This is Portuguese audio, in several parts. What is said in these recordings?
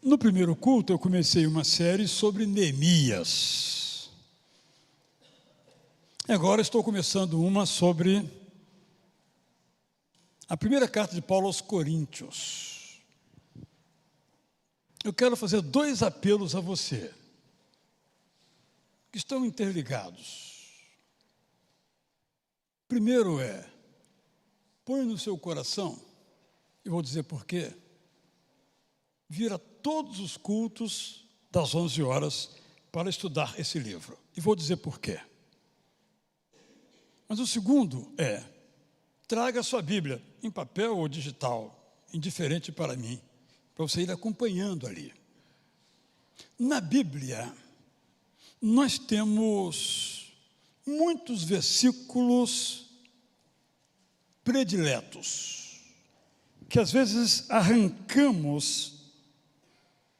No primeiro culto, eu comecei uma série sobre Neemias. E agora estou começando uma sobre a primeira carta de Paulo aos Coríntios. Eu quero fazer dois apelos a você, que estão interligados. Primeiro põe no seu coração, e vou dizer por quê, vir a todos os cultos das 11 horas para estudar esse livro. E vou dizer por quê. Mas o segundo traga a sua Bíblia, em papel ou digital, indiferente para mim, para você ir acompanhando ali. Na Bíblia, nós temos muitos versículos prediletos, que às vezes arrancamos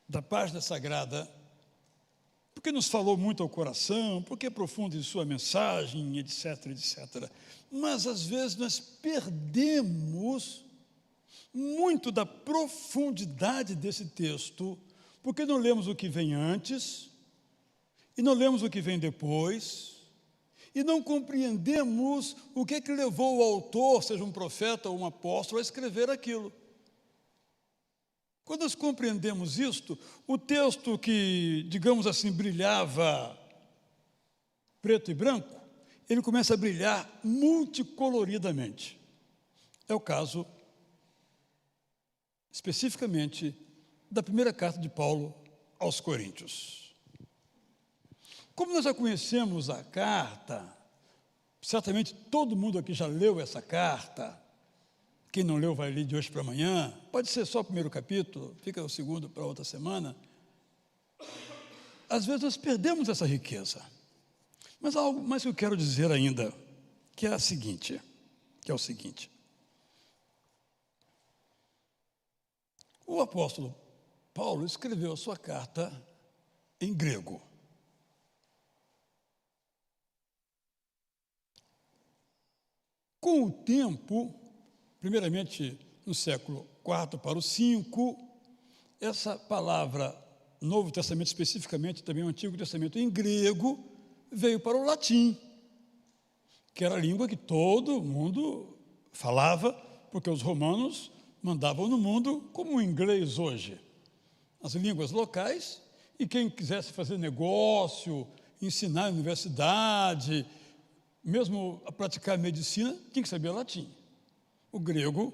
da página sagrada, porque nos falou muito ao coração, porque é profundo em sua mensagem, etc, etc. Mas às vezes nós perdemos muito da profundidade desse texto, porque não lemos o que vem antes, e não lemos o que vem depois, e não compreendemos o que levou o autor, seja um profeta ou um apóstolo, a escrever aquilo. Quando nós compreendemos isto, o texto que, digamos assim, brilhava preto e branco, ele começa a brilhar multicoloridamente. É o caso, especificamente, da primeira carta de Paulo aos Coríntios. Como nós já conhecemos a carta, certamente todo mundo aqui já leu essa carta. Quem não leu vai ler de hoje para amanhã, pode ser só o primeiro capítulo, fica o segundo para outra semana. Às vezes nós perdemos essa riqueza. Mas há algo mais que eu quero dizer ainda, que é o seguinte. O apóstolo Paulo escreveu a sua carta em grego. Com o tempo, primeiramente no século IV para o V, essa palavra, Novo Testamento especificamente, também o Antigo Testamento em grego, veio para o latim, que era a língua que todo mundo falava, porque os romanos mandavam no mundo como o inglês hoje. As línguas locais, e quem quisesse fazer negócio, ensinar na universidade, mesmo a praticar medicina, tinha que saber latim. O grego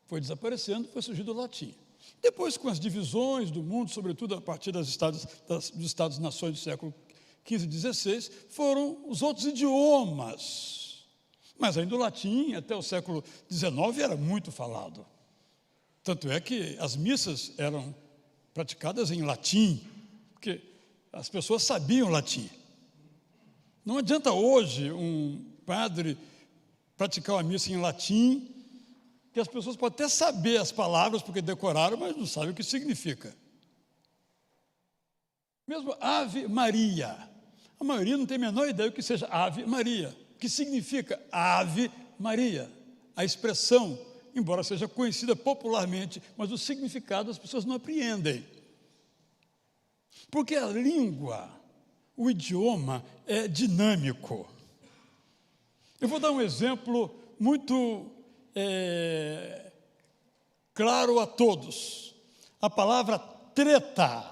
foi desaparecendo, foi surgindo o latim. Depois, com as divisões do mundo, sobretudo a partir dos Estados-nações do século XV e XVI, foram os outros idiomas. Mas ainda o latim, até o século XIX, era muito falado. Tanto é que as missas eram praticadas em latim, porque as pessoas sabiam latim. Não adianta hoje um padre praticar uma missa em latim, que as pessoas podem até saber as palavras, porque decoraram, mas não sabem o que significa. Mesmo Ave Maria. A maioria não tem a menor ideia do que seja Ave Maria. O que significa Ave Maria? A expressão, embora seja conhecida popularmente, mas o significado as pessoas não apreendem. Porque a língua, o idioma é dinâmico. Eu vou dar um exemplo muito claro a todos. A palavra treta.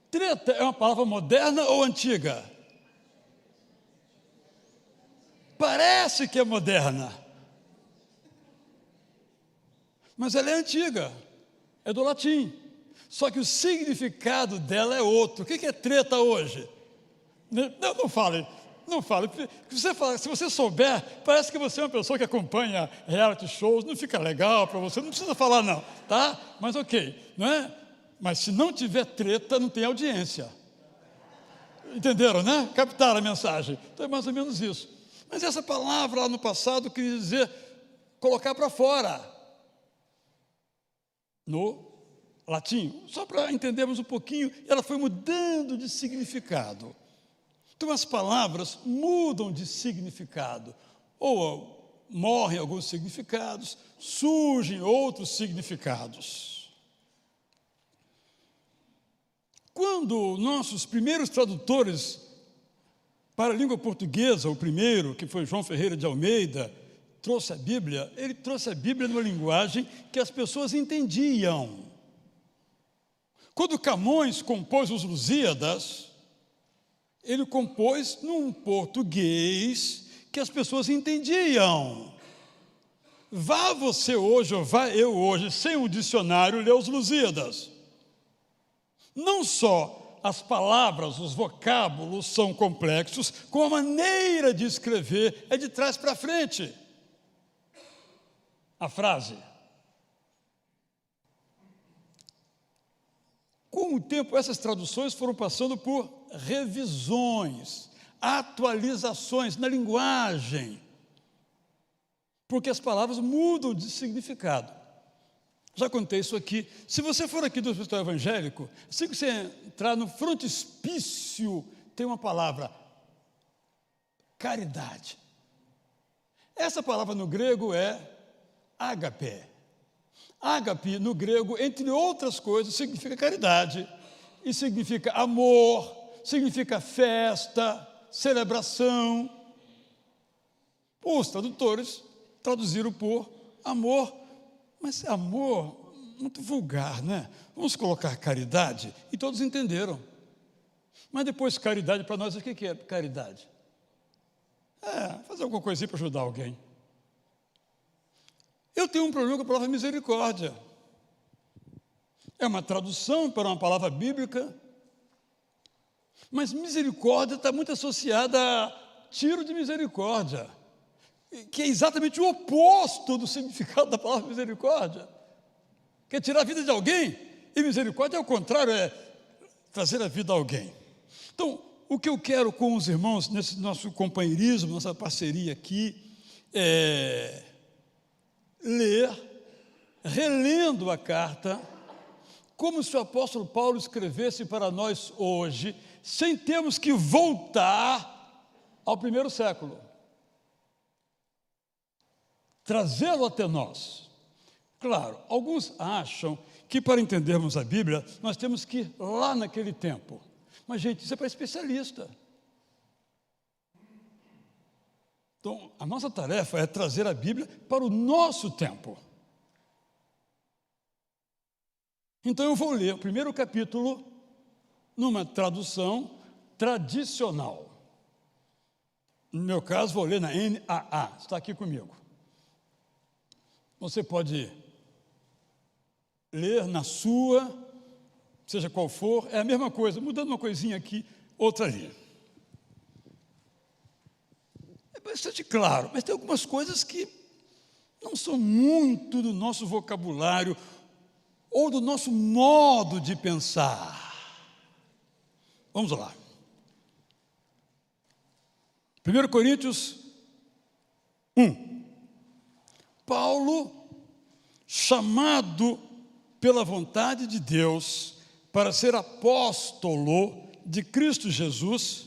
Treta é uma palavra moderna ou antiga? Parece que é moderna. Mas ela é antiga. É do latim. Só que o significado dela é outro. O que é treta hoje? Não fale. Se você souber, parece que você é uma pessoa que acompanha reality shows, não fica legal para você, não precisa falar não, tá? Mas ok, não é? Mas se não tiver treta, não tem audiência. Entenderam, né? Captaram a mensagem. Então é mais ou menos isso. Mas essa palavra lá no passado queria dizer colocar para fora. No latim, só para entendermos um pouquinho, ela foi mudando de significado. Então as palavras mudam de significado, ou morrem alguns significados, surgem outros significados. Quando nossos primeiros tradutores para a língua portuguesa, o primeiro, que foi João Ferreira de Almeida, trouxe a Bíblia, ele trouxe a Bíblia numa linguagem que as pessoas entendiam. Quando Camões compôs os Lusíadas, ele compôs num português que as pessoas entendiam. Vá você hoje, ou vá eu hoje, sem um dicionário, ler os Lusíadas. Não só as palavras, os vocábulos são complexos, como a maneira de escrever é de trás para frente. A frase. Com o tempo, essas traduções foram passando por revisões, atualizações na linguagem, porque as palavras mudam de significado. Já contei isso aqui. Se você for aqui do Hospital Evangélico, assim que você entrar no frontispício, tem uma palavra, caridade. Essa palavra no grego é ágape. Ágape, no grego, entre outras coisas, significa caridade, e significa amor, significa festa, celebração. Os tradutores traduziram por amor, mas amor, muito vulgar, né? Vamos colocar caridade, e todos entenderam. Mas depois, caridade, para nós, o que é caridade? Fazer alguma coisinha para ajudar alguém. Eu tenho um problema com a palavra misericórdia. É uma tradução para uma palavra bíblica, mas misericórdia está muito associada a tiro de misericórdia, que é exatamente o oposto do significado da palavra misericórdia. Quer tirar a vida de alguém? E misericórdia, ao contrário, é trazer a vida a alguém. Então, o que eu quero com os irmãos, nesse nosso companheirismo, nossa parceria aqui, é ler, relendo a carta, como se o apóstolo Paulo escrevesse para nós hoje, sem termos que voltar ao primeiro século. Trazê-lo até nós. Claro, alguns acham que para entendermos a Bíblia, nós temos que ir lá naquele tempo. Mas, gente, isso é para especialista. Então, a nossa tarefa é trazer a Bíblia para o nosso tempo. Então, eu vou ler o primeiro capítulo numa tradução tradicional. No meu caso, vou ler na NAA, está aqui comigo. Você pode ler na sua, seja qual for, é a mesma coisa, mudando uma coisinha aqui, outra ali. É bastante claro, mas tem algumas coisas que não são muito do nosso vocabulário ou do nosso modo de pensar. Vamos lá. 1 Coríntios 1. Paulo, chamado pela vontade de Deus para ser apóstolo de Cristo Jesus,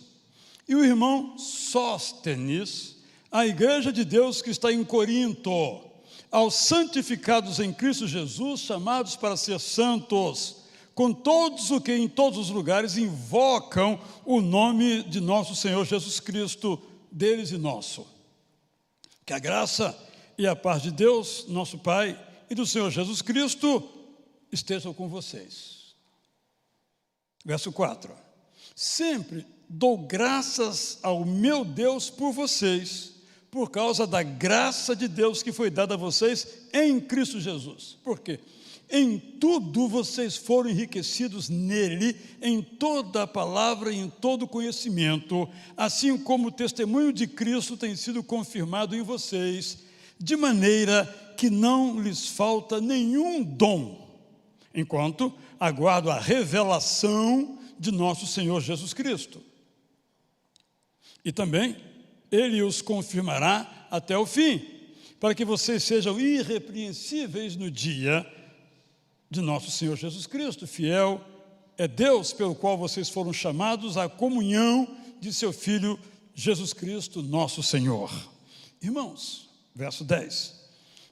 e o irmão Sóstenes, a igreja de Deus que está em Corinto, aos santificados em Cristo Jesus, chamados para ser santos, com todos os que em todos os lugares invocam o nome de nosso Senhor Jesus Cristo, deles e nosso. Que a graça e a paz de Deus, nosso Pai, e do Senhor Jesus Cristo estejam com vocês. Verso 4. Sempre dou graças ao meu Deus por vocês, por causa da graça de Deus que foi dada a vocês em Cristo Jesus. Por quê? Em tudo vocês foram enriquecidos nele, em toda a palavra e em todo o conhecimento, assim como o testemunho de Cristo tem sido confirmado em vocês, de maneira que não lhes falta nenhum dom, enquanto aguardo a revelação de nosso Senhor Jesus Cristo. E também ele os confirmará até o fim, para que vocês sejam irrepreensíveis no dia de nosso Senhor Jesus Cristo. Fiel é Deus pelo qual vocês foram chamados à comunhão de seu Filho Jesus Cristo, nosso Senhor. Irmãos, Verso 10.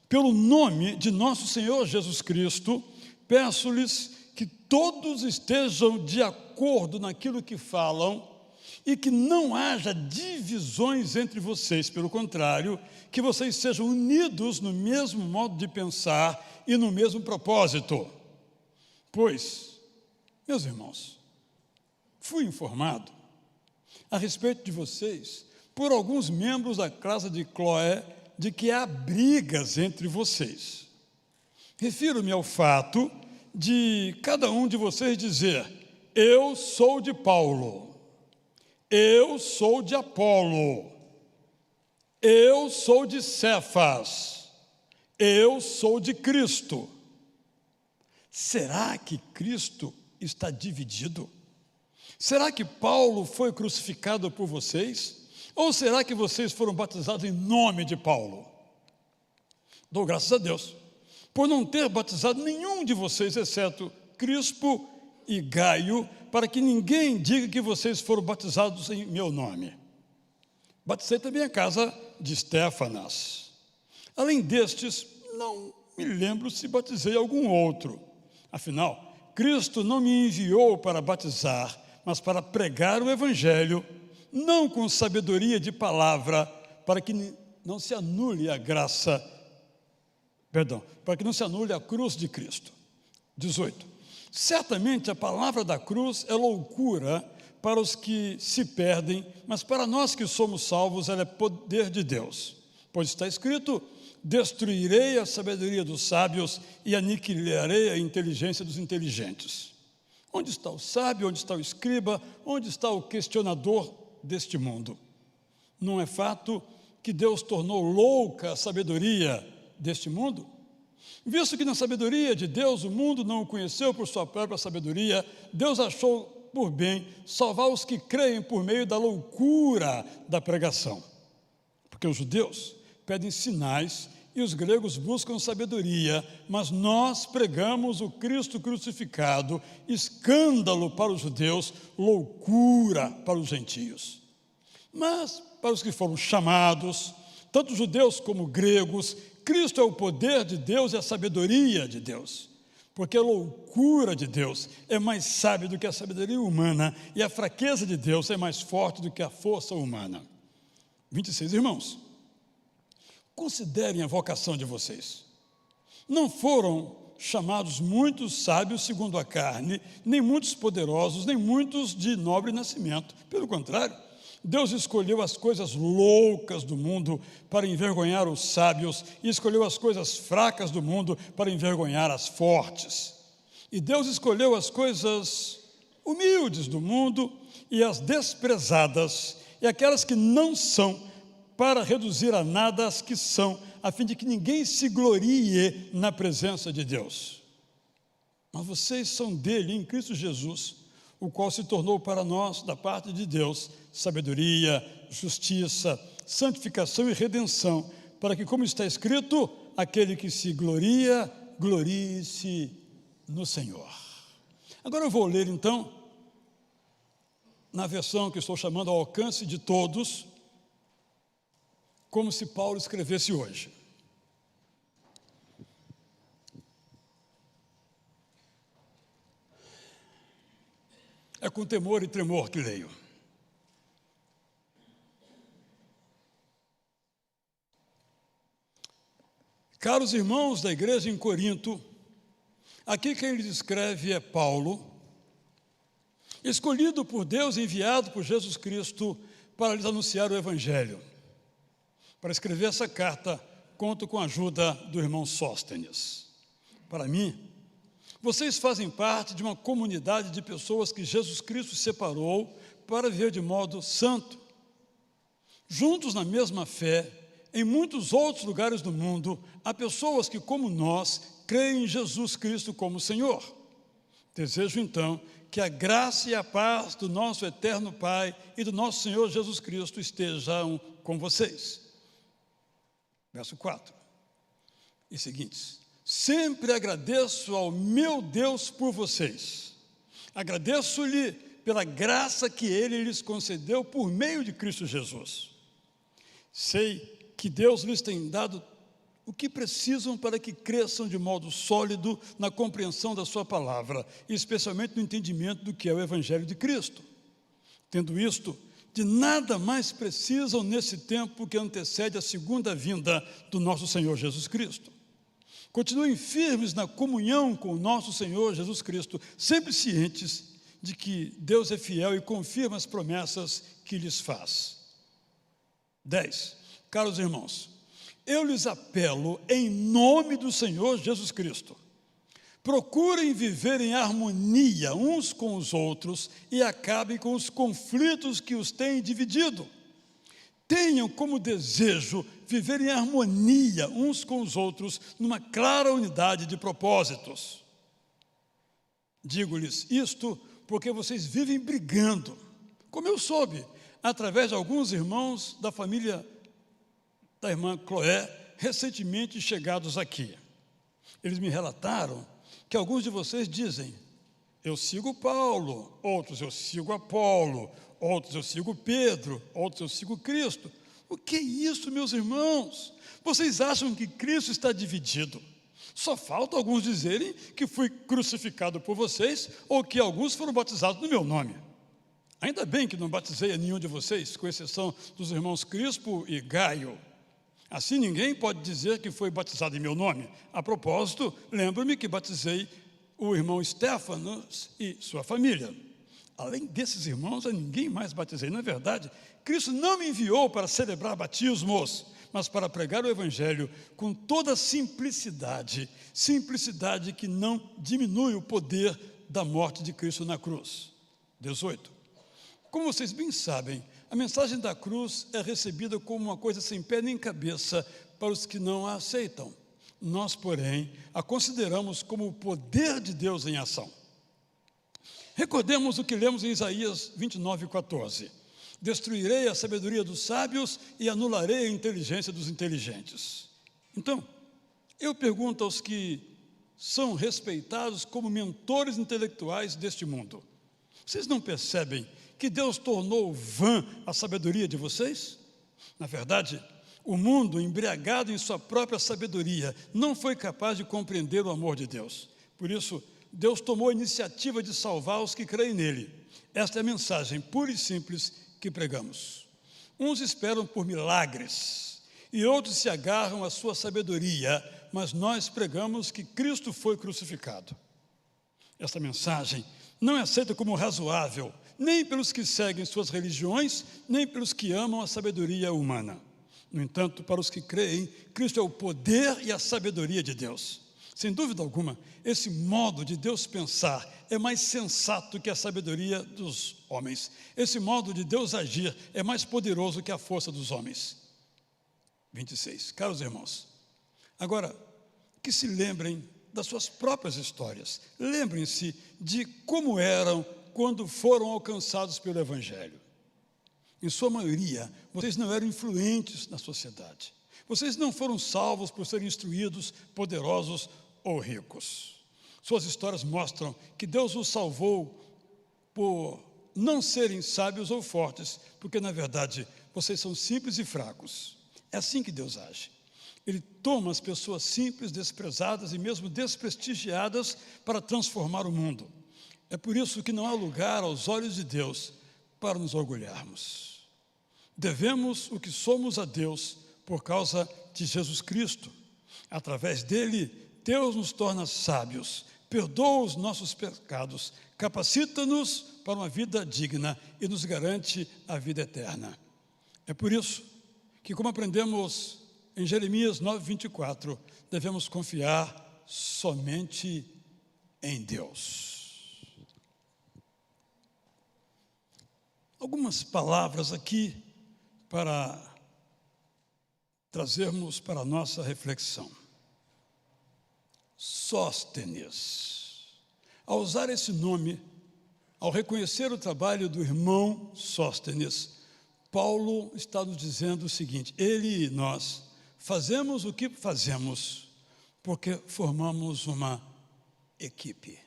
Pelo nome de nosso Senhor Jesus Cristo, peço-lhes que todos estejam de acordo naquilo que falam e que não haja divisões entre vocês, pelo contrário, que vocês sejam unidos no mesmo modo de pensar e no mesmo propósito. Pois, meus irmãos, fui informado a respeito de vocês por alguns membros da casa de Cloé de que há brigas entre vocês. Refiro-me ao fato de cada um de vocês dizer: eu sou de Paulo, eu sou de Apolo, eu sou de Cefas, eu sou de Cristo. Será que Cristo está dividido? Será que Paulo foi crucificado por vocês? Ou será que vocês foram batizados em nome de Paulo? Dou graças a Deus por não ter batizado nenhum de vocês, exceto Crispo e Gaio, para que ninguém diga que vocês foram batizados em meu nome. Batizei também a casa de Estéfanas. Além destes, não me lembro se batizei algum outro. Afinal, Cristo não me enviou para batizar, mas para pregar o Evangelho, não com sabedoria de palavra, para que não se anule a graça, para que não se anule a cruz de Cristo. 18. Certamente a palavra da cruz é loucura para os que se perdem, mas para nós que somos salvos, ela é poder de Deus. Pois está escrito: destruirei a sabedoria dos sábios e aniquilarei a inteligência dos inteligentes. Onde está o sábio? Onde está o escriba? Onde está o questionador deste mundo? Não é fato que Deus tornou louca a sabedoria deste mundo? Visto que na sabedoria de Deus o mundo não o conheceu por sua própria sabedoria, Deus achou por bem salvar os que creem por meio da loucura da pregação. Porque os judeus pedem sinais e os gregos buscam sabedoria, mas nós pregamos o Cristo crucificado, escândalo para os judeus, loucura para os gentios. Mas para os que foram chamados, tanto judeus como gregos, Cristo é o poder de Deus e a sabedoria de Deus. Porque a loucura de Deus é mais sábia do que a sabedoria humana, e a fraqueza de Deus é mais forte do que a força humana. 26, irmãos. Considerem a vocação de vocês. Não foram chamados muitos sábios segundo a carne, nem muitos poderosos, nem muitos de nobre nascimento. Pelo contrário, Deus escolheu as coisas loucas do mundo para envergonhar os sábios, e escolheu as coisas fracas do mundo para envergonhar as fortes. E Deus escolheu as coisas humildes do mundo e as desprezadas, e aquelas que não são, para reduzir a nada as que são, a fim de que ninguém se glorie na presença de Deus. Mas vocês são dele, em Cristo Jesus, o qual se tornou para nós, da parte de Deus, sabedoria, justiça, santificação e redenção, para que, como está escrito, aquele que se gloria, glorie-se no Senhor. Agora eu vou ler, então, na versão que estou chamando ao alcance de todos, como se Paulo escrevesse hoje. É com temor e tremor que leio. Caros irmãos da igreja em Corinto, aqui quem lhes escreve é Paulo, escolhido por Deus, enviado por Jesus Cristo para lhes anunciar o Evangelho. Para escrever essa carta, conto com a ajuda do irmão Sóstenes. Para mim, vocês fazem parte de uma comunidade de pessoas que Jesus Cristo separou para viver de modo santo. Juntos na mesma fé, em muitos outros lugares do mundo, há pessoas que, como nós, creem em Jesus Cristo como Senhor. Desejo, então, que a graça e a paz do nosso eterno Pai e do nosso Senhor Jesus Cristo estejam com vocês. Verso 4 e seguintes. Sempre agradeço ao meu Deus por vocês. Agradeço-lhe pela graça que Ele lhes concedeu por meio de Cristo Jesus. Sei que Deus lhes tem dado o que precisam para que cresçam de modo sólido na compreensão da sua palavra, e especialmente no entendimento do que é o Evangelho de Cristo. Tendo isto, de nada mais precisam nesse tempo que antecede a segunda vinda do nosso Senhor Jesus Cristo. Continuem firmes na comunhão com o nosso Senhor Jesus Cristo, sempre cientes de que Deus é fiel e confirma as promessas que lhes faz. 10. Caros irmãos, eu lhes apelo em nome do Senhor Jesus Cristo. Procurem viver em harmonia uns com os outros e acabem com os conflitos que os têm dividido. Tenham como desejo viver em harmonia uns com os outros, numa clara unidade de propósitos. Digo-lhes isto porque vocês vivem brigando, como eu soube, através de alguns irmãos da família da irmã Cloé, recentemente chegados aqui. Eles me relataram que alguns de vocês dizem: eu sigo Paulo, outros eu sigo Apolo, outros eu sigo Pedro, outros eu sigo Cristo. O que é isso, meus irmãos? Vocês acham que Cristo está dividido? Só falta alguns dizerem que fui crucificado por vocês ou que alguns foram batizados no meu nome. Ainda bem que não batizei a nenhum de vocês, com exceção dos irmãos Crispo e Gaio. Assim ninguém pode dizer que foi batizado em meu nome. A propósito, lembro-me que batizei o irmão Estéfanos e sua família. Além desses irmãos, a ninguém mais batizei. Na verdade, Cristo não me enviou para celebrar batismos, mas para pregar o Evangelho com toda simplicidade, simplicidade que não diminui o poder da morte de Cristo na cruz. 18. Como vocês bem sabem, a mensagem da cruz é recebida como uma coisa sem pé nem cabeça para os que não a aceitam. Nós, porém, a consideramos como o poder de Deus em ação. Recordemos o que lemos em Isaías 29:14. Destruirei a sabedoria dos sábios e anularei a inteligência dos inteligentes. Então, eu pergunto aos que são respeitados como mentores intelectuais deste mundo: vocês não percebem que Deus tornou vã a sabedoria de vocês? Na verdade, o mundo, embriagado em sua própria sabedoria, não foi capaz de compreender o amor de Deus. Por isso, Deus tomou a iniciativa de salvar os que creem nele. Esta é a mensagem pura e simples que pregamos. Uns esperam por milagres e outros se agarram à sua sabedoria, mas nós pregamos que Cristo foi crucificado. Esta mensagem não é aceita como razoável, nem pelos que seguem suas religiões, nem pelos que amam a sabedoria humana. No entanto, para os que creem, Cristo é o poder e a sabedoria de Deus. Sem dúvida alguma, esse modo de Deus pensar é mais sensato que a sabedoria dos homens. Esse modo de Deus agir é mais poderoso que a força dos homens. 26. Caros irmãos, agora que se lembrem das suas próprias histórias. Lembrem-se de como eram quando foram alcançados pelo Evangelho. Em sua maioria, vocês não eram influentes na sociedade. Vocês não foram salvos por serem instruídos, poderosos ou ricos. Suas histórias mostram que Deus os salvou por não serem sábios ou fortes, porque, na verdade, vocês são simples e fracos. É assim que Deus age. Ele toma as pessoas simples, desprezadas e mesmo desprestigiadas para transformar o mundo. É por isso que não há lugar aos olhos de Deus para nos orgulharmos. Devemos o que somos a Deus por causa de Jesus Cristo. Através dele, Deus nos torna sábios, perdoa os nossos pecados, capacita-nos para uma vida digna e nos garante a vida eterna. É por isso que, como aprendemos em Jeremias 9:24, devemos confiar somente em Deus. Algumas palavras aqui para trazermos para a nossa reflexão. Sóstenes. Ao usar esse nome, ao reconhecer o trabalho do irmão Sóstenes, Paulo está nos dizendo o seguinte: ele e nós fazemos o que fazemos porque formamos uma equipe.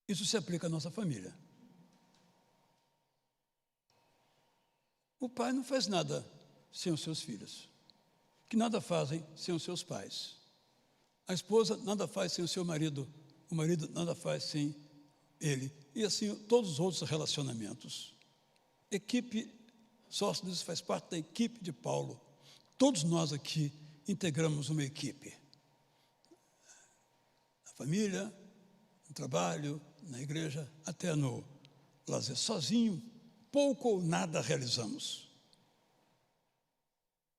Isso se aplica à nossa família. O pai não faz nada sem os seus filhos, que nada fazem sem os seus pais. A esposa nada faz sem o seu marido, o marido nada faz sem ele. E assim, todos os outros relacionamentos. Equipe, Sóstenes faz parte da equipe de Paulo. Todos nós aqui integramos uma equipe. Na família, no trabalho, na igreja, até no lazer. Sozinho, pouco ou nada realizamos.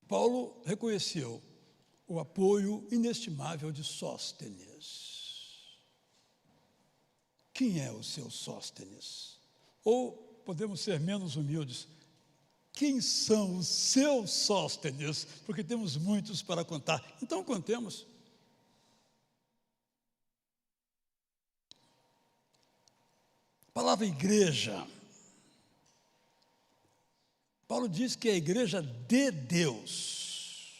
Paulo reconheceu o apoio inestimável de Sóstenes. Quem é o seu Sóstenes? Ou podemos ser menos humildes. Quem são os seus Sóstenes? Porque temos muitos para contar. Então contemos. A palavra igreja. Paulo diz que é a igreja de Deus.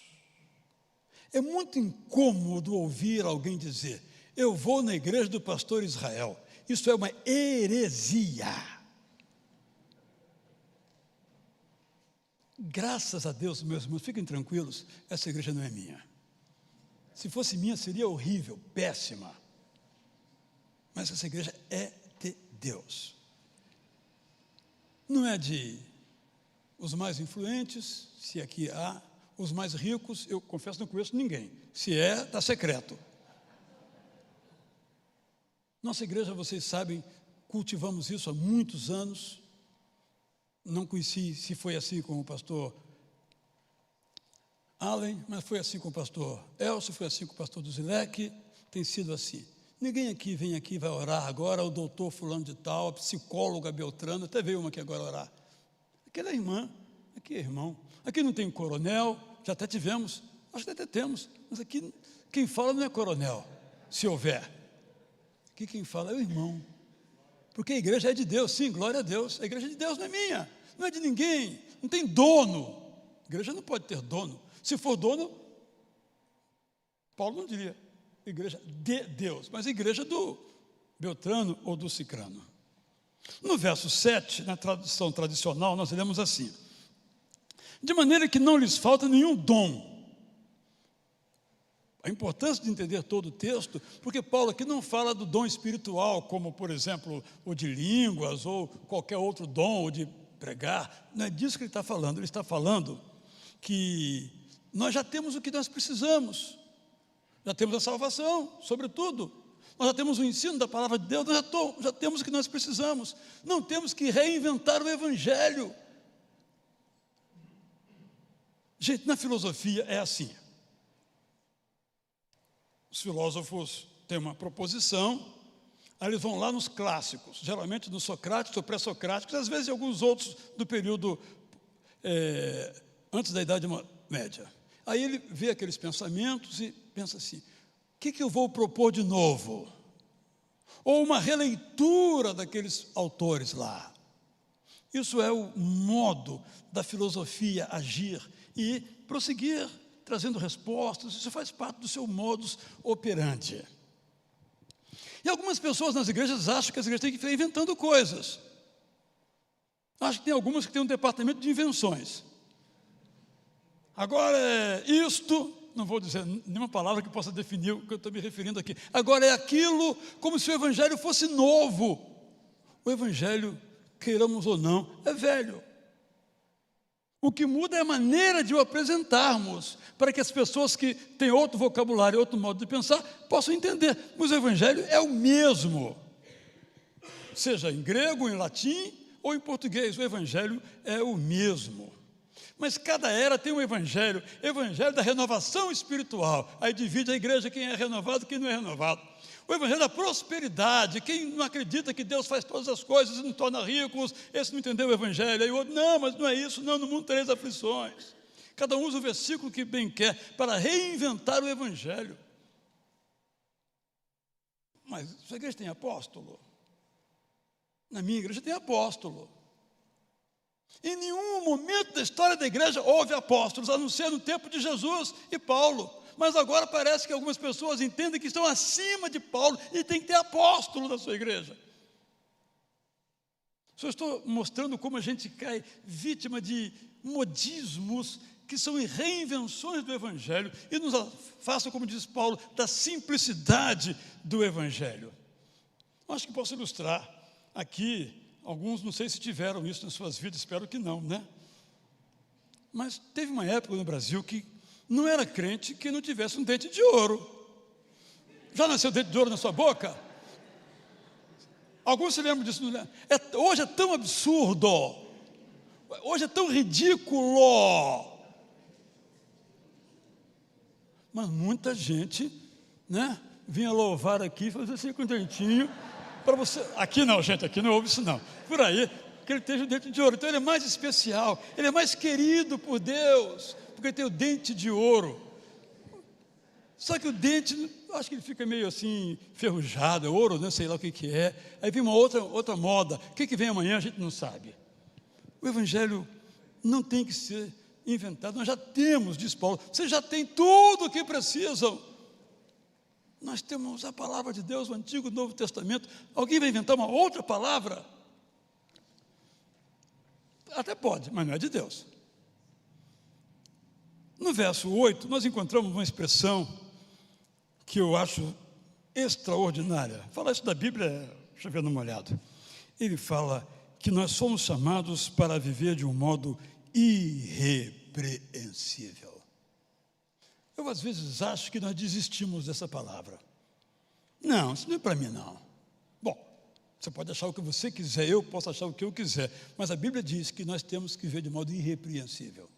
É muito incômodo ouvir alguém dizer: eu vou na igreja do pastor Israel. Isso é uma heresia. Graças a Deus, meus irmãos, fiquem tranquilos, essa igreja não é minha. Se fosse minha, seria horrível, péssima. Mas essa igreja é de Deus. Não é de os mais influentes, se aqui há, os mais ricos, eu confesso não conheço ninguém. Se é, está secreto. Nossa igreja, vocês sabem, cultivamos isso há muitos anos. Não conheci se foi assim com o pastor Allen, mas foi assim com o pastor Elcio, foi assim com o pastor Duzilek, tem sido assim. Ninguém aqui vem aqui vai orar agora, o doutor fulano de tal, a psicóloga Beltrano, até veio uma aqui agora orar. Aquela é irmã, aqui é irmão. Aqui não tem coronel, já até tivemos, acho que até temos, mas aqui quem fala não é coronel, se houver. Aqui quem fala é o irmão. Porque a igreja é de Deus, sim, glória a Deus. A igreja de Deus não é minha, não é de ninguém, não tem dono. A igreja não pode ter dono. Se for dono, Paulo não diria igreja de Deus, mas igreja do Beltrano ou do Cicrano. No verso 7, na tradução tradicional, nós lemos assim: de maneira que não lhes falta nenhum dom. A importância de entender todo o texto, porque Paulo aqui não fala do dom espiritual, como, por exemplo, o de línguas, ou qualquer outro dom, ou de pregar. Não é disso que ele está falando. Ele está falando que nós já temos o que nós precisamos. Já temos a salvação, sobretudo. Nós já temos o ensino da palavra de Deus, nós já temos o que nós precisamos. Não temos que reinventar o Evangelho. Gente, na filosofia é assim. Os filósofos têm uma proposição, aí eles vão lá nos clássicos, geralmente nos socráticos ou pré-socráticos, às vezes alguns outros do período antes da Idade Média. Aí ele vê aqueles pensamentos e pensa assim: o que eu vou propor de novo? Ou uma releitura daqueles autores lá. Isso é o modo da filosofia agir e prosseguir trazendo respostas. Isso faz parte do seu modus operandi. E algumas pessoas nas igrejas acham que as igrejas têm que ficar inventando coisas. Acho que tem algumas que têm um departamento de invenções. Agora é isto, não vou dizer nenhuma palavra que possa definir o que eu estou me referindo aqui. Agora é aquilo, como se o Evangelho fosse novo. O Evangelho, queiramos ou não, é velho. O que muda é a maneira de o apresentarmos, para que as pessoas que têm outro vocabulário, outro modo de pensar, possam entender. Mas o Evangelho é o mesmo, seja em grego, em latim ou em português, o Evangelho é o mesmo. Mas cada era tem um Evangelho da renovação espiritual. Aí divide a igreja quem é renovado e quem não é renovado. O Evangelho da prosperidade, quem não acredita que Deus faz todas as coisas e nos torna ricos, esse não entendeu o Evangelho. Aí o outro, não, mas não é isso, não, no mundo tereis aflições. Cada um usa o versículo que bem quer para reinventar o Evangelho. Mas sua igreja tem apóstolo? Na minha igreja tem apóstolo. Em nenhum momento da história da igreja houve apóstolos, a não ser no tempo de Jesus e Paulo. Mas agora parece que algumas pessoas entendem que estão acima de Paulo e tem que ter apóstolo na sua igreja. Só estou mostrando como a gente cai vítima de modismos que são reinvenções do Evangelho e nos afastam, como diz Paulo, da simplicidade do Evangelho. Acho que posso ilustrar aqui, alguns não sei se tiveram isso nas suas vidas, espero que não, né? Mas teve uma época no Brasil que não era crente que não tivesse um dente de ouro. Já nasceu dente de ouro na sua boca? Alguns se lembram disso, não lembram? Hoje é tão absurdo, hoje é tão ridículo. Mas muita gente, né, vinha louvar aqui, fazer assim com o dentinho, para você. Aqui não, gente, aqui não houve isso não. Por aí, que ele esteja o dente de ouro. Então ele é mais especial, ele é mais querido por Deus, porque ele tem o dente de ouro. Só que o dente, acho que ele fica meio assim, enferrujado, é ouro, né? Sei lá o que é. Aí vem uma outra moda. O que vem amanhã a gente não sabe. O Evangelho não tem que ser inventado. Nós já temos, diz Paulo, vocês já têm tudo o que precisam. Nós temos a palavra de Deus, o Antigo e o Novo Testamento. Alguém vai inventar uma outra palavra? Até pode, mas não é de Deus. No verso 8, nós encontramos uma expressão que eu acho extraordinária. Falar isso da Bíblia é chover no molhado. Ele fala que nós somos chamados para viver de um modo irrepreensível. Eu às vezes acho que nós desistimos dessa palavra. Não, isso não é para mim não. Bom, você pode achar o que você quiser, eu posso achar o que eu quiser, mas a Bíblia diz que nós temos que viver de modo irrepreensível.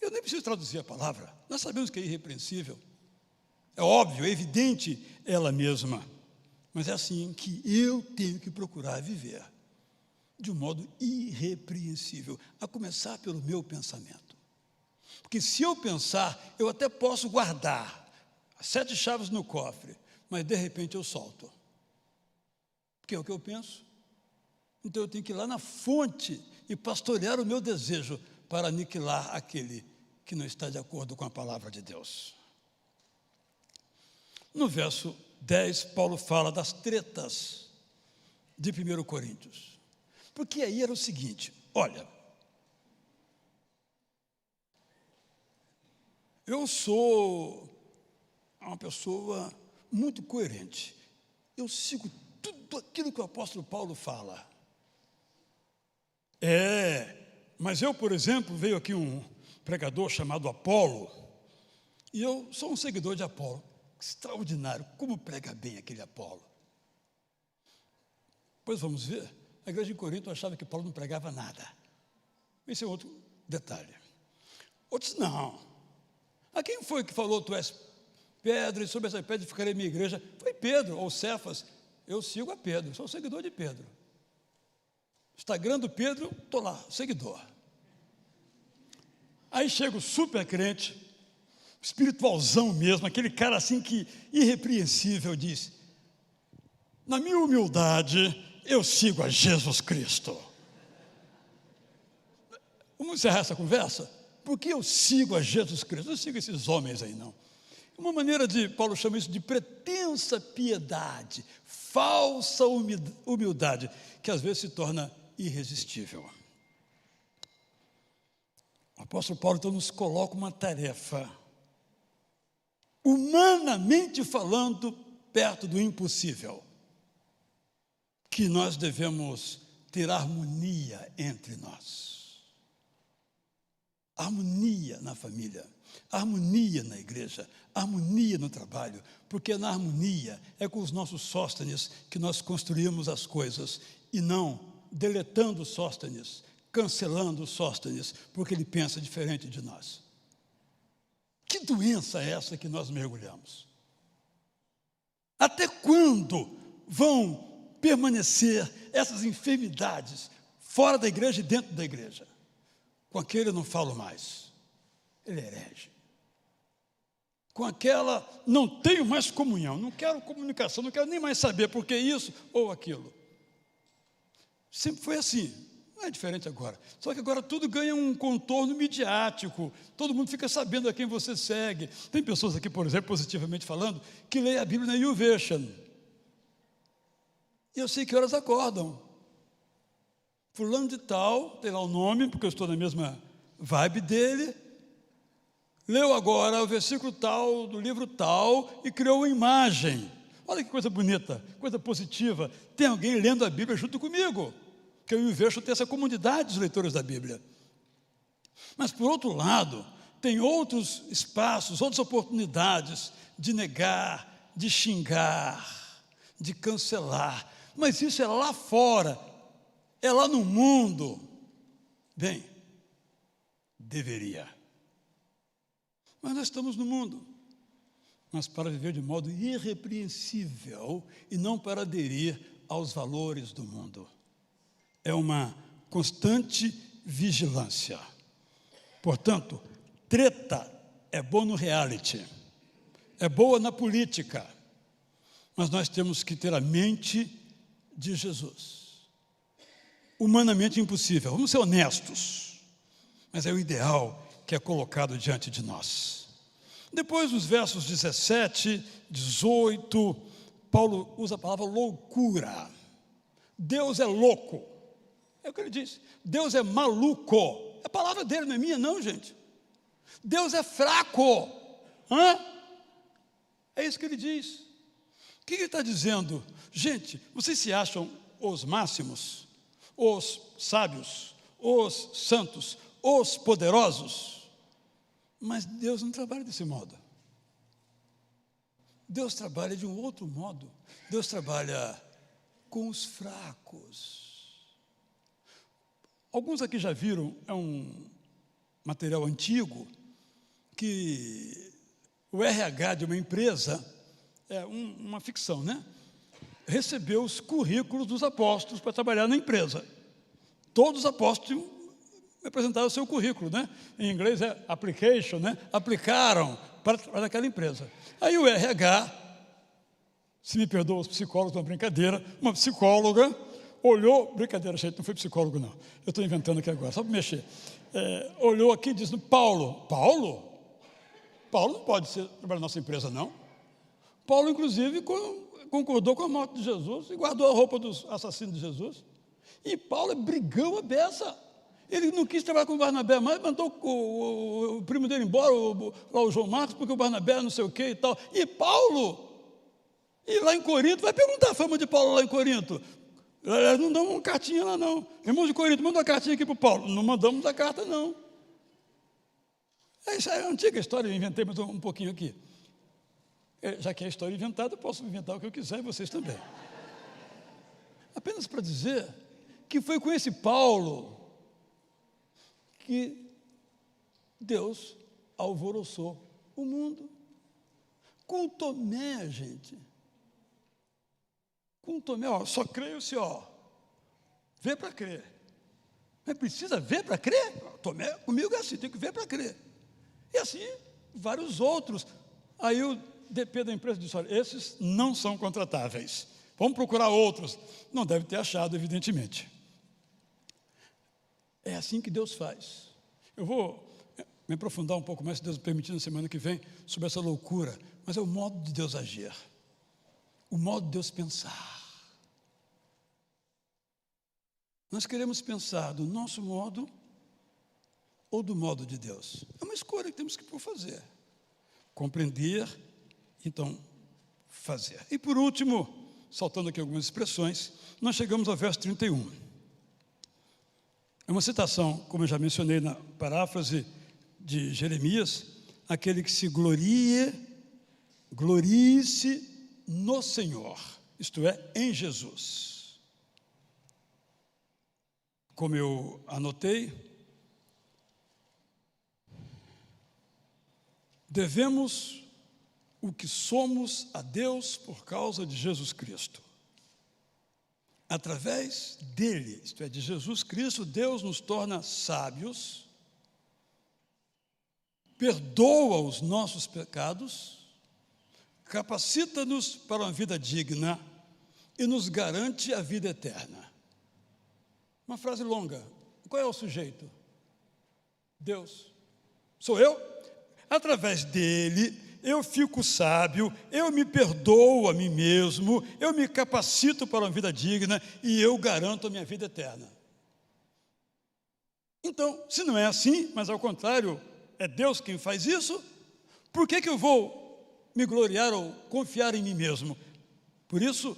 Eu nem preciso traduzir a palavra, nós sabemos que é irrepreensível. É óbvio, é evidente ela mesma, mas é assim que eu tenho que procurar viver, de um modo irrepreensível, a começar pelo meu pensamento. Porque se eu pensar, eu até posso guardar as 7 chaves no cofre, mas de repente eu solto. Porque é o que eu penso. Então eu tenho que ir lá na fonte e pastorear o meu desejo para aniquilar aquele que não está de acordo com a palavra de Deus. No verso 10, Paulo fala das tretas de 1 Coríntios. Porque aí era o seguinte, olha, eu sou uma pessoa muito coerente. Eu sigo tudo aquilo que o apóstolo Paulo fala. Mas eu, por exemplo, veio aqui um pregador chamado Apolo, e eu sou um seguidor de Apolo. Extraordinário, como prega bem aquele Apolo. Pois vamos ver, a igreja de Corinto achava que Paulo não pregava nada. Esse é outro detalhe. Outros não. A quem foi que falou, tu és pedra, e sobre essa pedra ficarei minha igreja? Foi Pedro, ou Cefas. Eu sigo a Pedro, sou seguidor de Pedro. Instagram do Pedro, estou lá, seguidor. Aí chega o super crente, espiritualzão mesmo, aquele cara assim que, irrepreensível, diz, na minha humildade, eu sigo a Jesus Cristo. Vamos encerrar essa conversa? Porque eu sigo a Jesus Cristo, eu não sigo esses homens aí não. Uma maneira de, Paulo chama isso de pretensa piedade, falsa humildade, que às vezes se torna irresistível. O apóstolo Paulo então nos coloca uma tarefa, humanamente falando, perto do impossível, que nós devemos ter harmonia entre nós, harmonia na família, harmonia na igreja, harmonia no trabalho, porque na harmonia é com os nossos Sóstenes que nós construímos as coisas, e não deletando Sóstenes, cancelando Sóstenes, porque ele pensa diferente de nós. Que doença é essa que nós mergulhamos? Até quando vão permanecer essas enfermidades fora da igreja e dentro da igreja? Com aquele eu não falo mais, ele é herege. Com aquela não tenho mais comunhão, não quero comunicação, não quero nem mais saber porque isso ou aquilo. Sempre foi assim. Não é diferente agora. Só que agora tudo ganha um contorno midiático. Todo mundo fica sabendo a quem você segue. Tem pessoas aqui, por exemplo, positivamente falando, que leem a Bíblia na YouVersion. E eu sei que horas acordam. Fulano de tal, tem lá o nome, porque eu estou na mesma vibe dele, leu agora o versículo tal, do livro tal, e criou uma imagem. Olha que coisa bonita, coisa positiva. Tem alguém lendo a Bíblia junto comigo, que eu e o Verso tem essa comunidade dos leitores da Bíblia. Mas, por outro lado, tem outros espaços, outras oportunidades de negar, de xingar, de cancelar. Mas isso é lá fora, é lá no mundo. Bem, deveria. Mas nós estamos no mundo, mas para viver de modo irrepreensível e não para aderir aos valores do mundo. É uma constante vigilância. Portanto, treta é boa no reality, é boa na política, mas nós temos que ter a mente de Jesus. Humanamente impossível, vamos ser honestos, mas é o ideal que é colocado diante de nós. Depois, nos versos 17, 18, Paulo usa a palavra loucura. Deus é louco, é o que ele diz. Deus é maluco, é a palavra dele, não é minha não, gente. Deus é fraco, é isso que ele diz. O que ele está dizendo? Gente, vocês se acham os máximos, os sábios, os santos, os poderosos? Mas Deus não trabalha desse modo. Deus trabalha de um outro modo. Deus trabalha com os fracos. Alguns aqui já viram, é um material antigo, que o RH de uma empresa, é uma ficção, né? Recebeu os currículos dos apóstolos para trabalhar na empresa. Todos os apóstolos apresentaram o seu currículo, né? Em inglês é application, né? Aplicaram para aquela empresa. Aí o RH, se me perdoa os psicólogos, uma brincadeira, uma psicóloga olhou, brincadeira, gente, não foi psicólogo não, eu estou inventando aqui agora, só para mexer, olhou aqui e disse, Paulo não pode trabalhar na nossa empresa não. Paulo inclusive concordou com a morte de Jesus e guardou a roupa dos assassinos de Jesus. E Paulo é brigão a beça. Ele não quis trabalhar com o Barnabé mais, mandou o primo dele embora, lá o João Marcos, porque o Barnabé não sei o que e tal. E Paulo, e lá em Corinto, vai perguntar a fama de Paulo lá em Corinto. Não dão uma cartinha lá não. Irmãos de Corinto, manda uma cartinha aqui para o Paulo. Não mandamos a carta não. Isso é uma antiga história, eu inventei mais um pouquinho aqui. Já que é história inventada, eu posso inventar o que eu quiser e vocês também. Apenas para dizer que foi com esse Paulo que Deus alvoroçou o mundo. Com Tomé, gente. Com Tomé, só creio se, vê para crer. Mas precisa ver para crer? Tomé, comigo é assim, tem que ver para crer. E assim, vários outros. Aí o DP da empresa disse, olha, esses não são contratáveis. Vamos procurar outros. Não deve ter achado, evidentemente. É assim que Deus faz. Eu vou me aprofundar um pouco mais, se Deus me permitir, na semana que vem, sobre essa loucura. Mas é o modo de Deus agir. O modo de Deus pensar. Nós queremos pensar do nosso modo ou do modo de Deus. É uma escolha que temos que fazer. Compreender, então, fazer. E por último, saltando aqui algumas expressões, nós chegamos ao verso 31. É uma citação, como eu já mencionei na paráfrase de Jeremias, aquele que se glorie-se no Senhor, isto é, em Jesus. Como eu anotei, devemos o que somos a Deus por causa de Jesus Cristo. Através dele, isto é, de Jesus Cristo, Deus nos torna sábios, perdoa os nossos pecados, capacita-nos para uma vida digna e nos garante a vida eterna. Uma frase longa. Qual é o sujeito? Deus. Sou eu? Através dele, eu fico sábio, eu me perdoo a mim mesmo, eu me capacito para uma vida digna e eu garanto a minha vida eterna. Então, se não é assim, mas ao contrário, é Deus quem faz isso, por que eu vou me gloriar ou confiar em mim mesmo? Por isso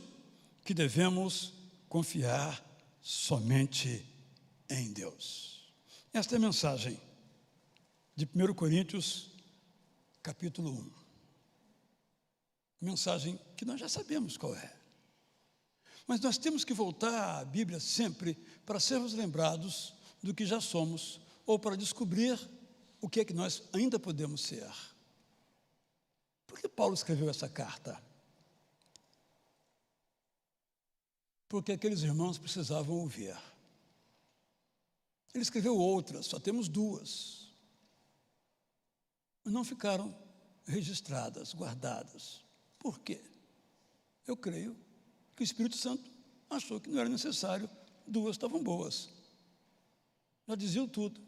que devemos confiar somente em Deus. Esta é a mensagem de 1 Coríntios, capítulo 1. Mensagem que nós já sabemos qual é. Mas nós temos que voltar à Bíblia sempre para sermos lembrados do que já somos, ou para descobrir o que é que nós ainda podemos ser. Por que Paulo escreveu essa carta? Porque aqueles irmãos precisavam ouvir. Ele escreveu outras, só temos 2. Mas não ficaram registradas, guardadas. Por quê? Eu creio que o Espírito Santo achou que não era necessário, 2 estavam boas. Já diziam tudo.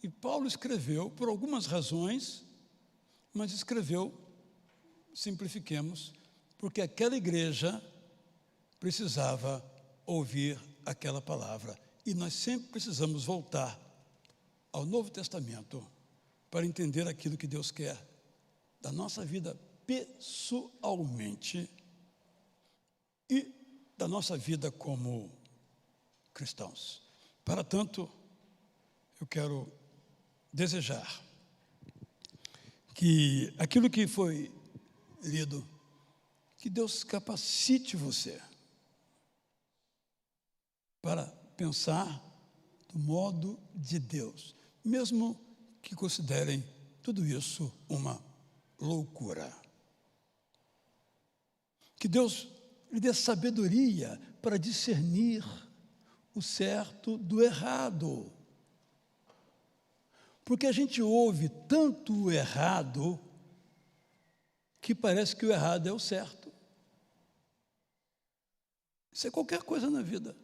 E Paulo escreveu por algumas razões, mas escreveu, simplifiquemos, porque aquela igreja precisava ouvir aquela palavra. E nós sempre precisamos voltar ao Novo Testamento para entender aquilo que Deus quer da nossa vida pessoalmente e da nossa vida como cristãos. Para tanto, eu quero desejar que aquilo que foi lido, que Deus capacite você para pensar do modo de Deus, mesmo que considerem tudo isso uma loucura. Que Deus lhe dê sabedoria para discernir o certo do errado. Porque a gente ouve tanto o errado que parece que o errado é o certo. Isso é qualquer coisa na vida.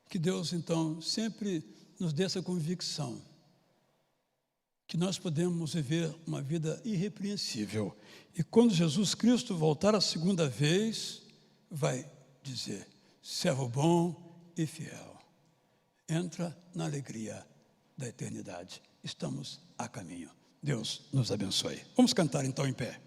Que Deus, então, sempre nos dê essa convicção que nós podemos viver uma vida irrepreensível. E quando Jesus Cristo voltar a segunda vez, vai dizer: servo bom e fiel, entra na alegria da eternidade. Estamos a caminho. Deus nos abençoe. Vamos cantar então em pé.